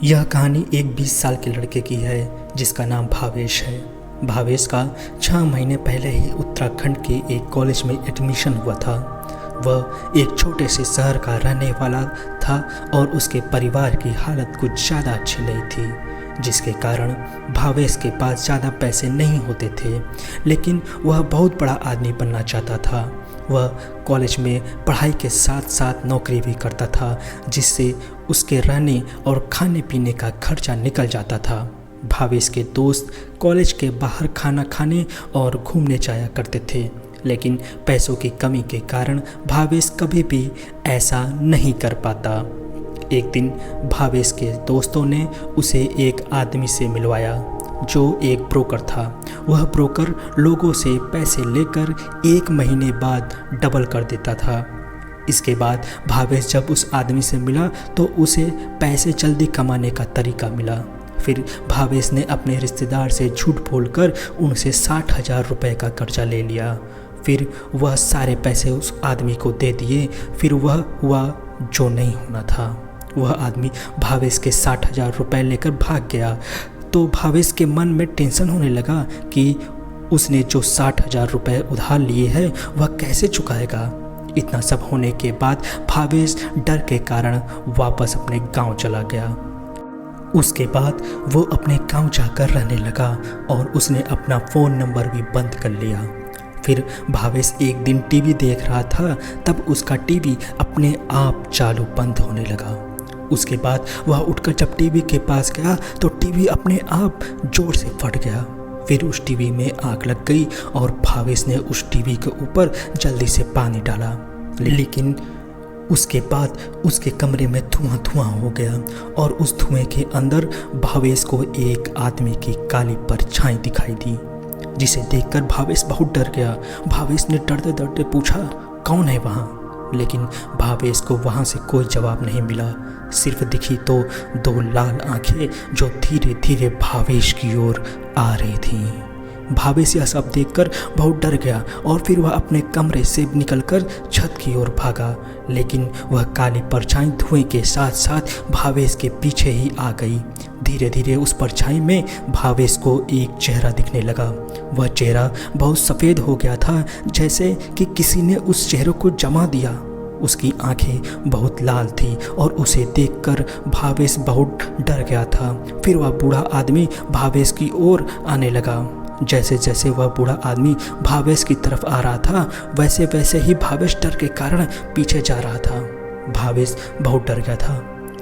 यह कहानी एक 20 साल के लड़के की है जिसका नाम भावेश है। भावेश का 6 महीने पहले ही उत्तराखंड के एक कॉलेज में एडमिशन हुआ था। वह एक छोटे से शहर का रहने वाला था और उसके परिवार की हालत कुछ ज़्यादा अच्छी नहीं थी, जिसके कारण भावेश के पास ज़्यादा पैसे नहीं होते थे, लेकिन वह बहुत बड़ा आदमी बनना चाहता था। वह कॉलेज में पढ़ाई के साथ साथ नौकरी भी करता था, जिससे उसके रहने और खाने पीने का खर्चा निकल जाता था। भावेश के दोस्त कॉलेज के बाहर खाना खाने और घूमने जाया करते थे, लेकिन पैसों की कमी के कारण भावेश कभी भी ऐसा नहीं कर पाता। एक दिन भावेश के दोस्तों ने उसे एक आदमी से मिलवाया जो एक ब्रोकर था। वह ब्रोकर लोगों से पैसे लेकर 1 महीने बाद डबल कर देता था। इसके बाद भावेश जब उस आदमी से मिला तो उसे पैसे जल्दी कमाने का तरीका मिला। फिर भावेश ने अपने रिश्तेदार से झूठ बोलकर उनसे 60,000 रुपये का कर्जा ले लिया। फिर वह सारे पैसे उस आदमी को दे दिए। फिर वह हुआ जो नहीं होना था। वह आदमी भावेश के 60,000 रुपये लेकर भाग गया। तो भावेश के मन में टेंशन होने लगा कि उसने जो 60,000 रुपये उधार लिए हैं वह कैसे चुकाएगा। इतना सब होने के बाद भावेश डर के कारण वापस अपने गांव चला गया। उसके बाद वो अपने गांव जाकर रहने लगा और उसने अपना फ़ोन नंबर भी बंद कर लिया। फिर भावेश एक दिन टीवी देख रहा था, तब उसका टीवी अपने आप चालू बंद होने लगा। उसके बाद वह उठकर जब टीवी के पास गया तो टीवी अपने आप जोर से फट गया। फिर उस टीवी में आग लग गई और भावेश ने उस टीवी के ऊपर जल्दी से पानी डाला, लेकिन उसके बाद उसके कमरे में धुआं धुआं हो गया और उस धुएं के अंदर भावेश को एक आदमी की काली परछाई दिखाई दी, जिसे देखकर भावेश बहुत डर गया। भावेश ने डरते डरते पूछा, कौन है वहाँ? लेकिन भावेश को वहाँ से कोई जवाब नहीं मिला। सिर्फ दिखी तो 2 लाल आंखें जो धीरे धीरे भावेश की ओर आ रही थीं। भावेश यह सब देखकर बहुत डर गया और फिर वह अपने कमरे से निकलकर छत की ओर भागा, लेकिन वह काली परछाई धुएं के साथ साथ भावेश के पीछे ही आ गई। धीरे धीरे उस परछाई में भावेश को एक चेहरा दिखने लगा। वह चेहरा बहुत सफ़ेद हो गया था, जैसे कि किसी ने उस चेहरे को जमा दिया। उसकी आंखें बहुत लाल थीं और उसे देखकर भावेश बहुत डर गया था। फिर वह बूढ़ा आदमी भावेश की ओर आने लगा। जैसे जैसे वह बूढ़ा आदमी भावेश की तरफ आ रहा था, वैसे वैसे ही भावेश डर के कारण पीछे जा रहा था। भावेश बहुत डर गया था।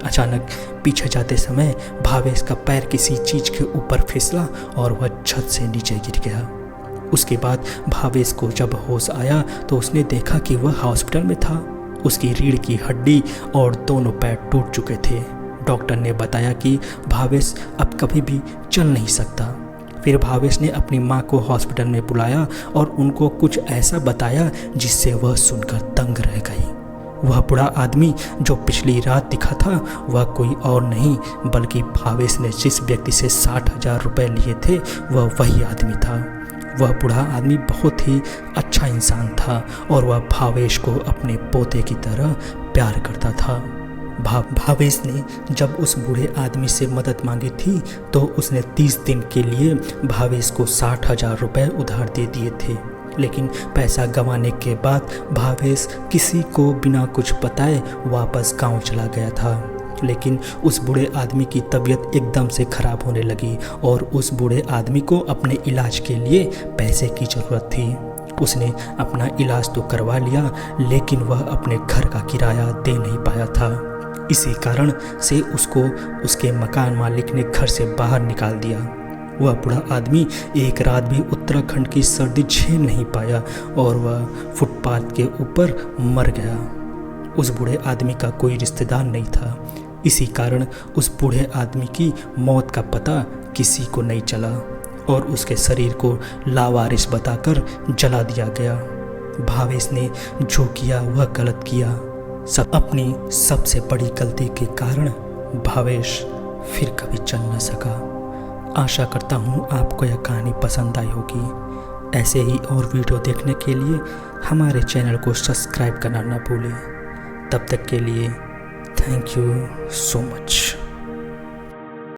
अचानक पीछे जाते समय भावेश का पैर किसी चीज़ के ऊपर फिसला और वह छत से नीचे गिर गया। उसके बाद भावेश को जब होश आया तो उसने देखा कि वह हॉस्पिटल में था। उसकी रीढ़ की हड्डी और दोनों पैर टूट चुके थे। डॉक्टर ने बताया कि भावेश अब कभी भी चल नहीं सकता। फिर भावेश ने अपनी माँ को हॉस्पिटल में बुलाया और उनको कुछ ऐसा बताया जिससे वह सुनकर दंग रह गई। वह बूढ़ा आदमी जो पिछली रात दिखा था वह कोई और नहीं बल्कि भावेश ने जिस व्यक्ति से 60,000 रुपये लिए थे वह वही आदमी था। वह बूढ़ा आदमी बहुत ही अच्छा इंसान था और वह भावेश को अपने पोते की तरह प्यार करता था। भावेश ने जब उस बूढ़े आदमी से मदद मांगी थी तो उसने 30 दिन के लिए भावेश को 60,000 रुपये उधार दे दिए थे, लेकिन पैसा गंवाने के बाद भावेश किसी को बिना कुछ बताए वापस गांव चला गया था। लेकिन उस बूढ़े आदमी की तबीयत एकदम से ख़राब होने लगी और उस बूढ़े आदमी को अपने इलाज के लिए पैसे की ज़रूरत थी। उसने अपना इलाज तो करवा लिया, लेकिन वह अपने घर का किराया दे नहीं पाया था। इसी कारण से उसको उसके मकान मालिक ने घर से बाहर निकाल दिया। वह बूढ़ा आदमी एक रात भी उत्तराखंड की सर्दी झेल नहीं पाया और वह फुटपाथ के ऊपर मर गया। उस बूढ़े आदमी का कोई रिश्तेदार नहीं था। इसी कारण उस बूढ़े आदमी की मौत का पता किसी को नहीं चला और उसके शरीर को लावारिस बताकर जला दिया गया। भावेश ने जो किया वह गलत किया। अपनी सबसे बड़ी गलती के कारण भावेश फिर कभी चल न सका। आशा करता हूँ आपको यह कहानी पसंद आई होगी। ऐसे ही और वीडियो देखने के लिए हमारे चैनल को सब्सक्राइब करना न भूलें। तब तक के लिए थैंक यू सो मच।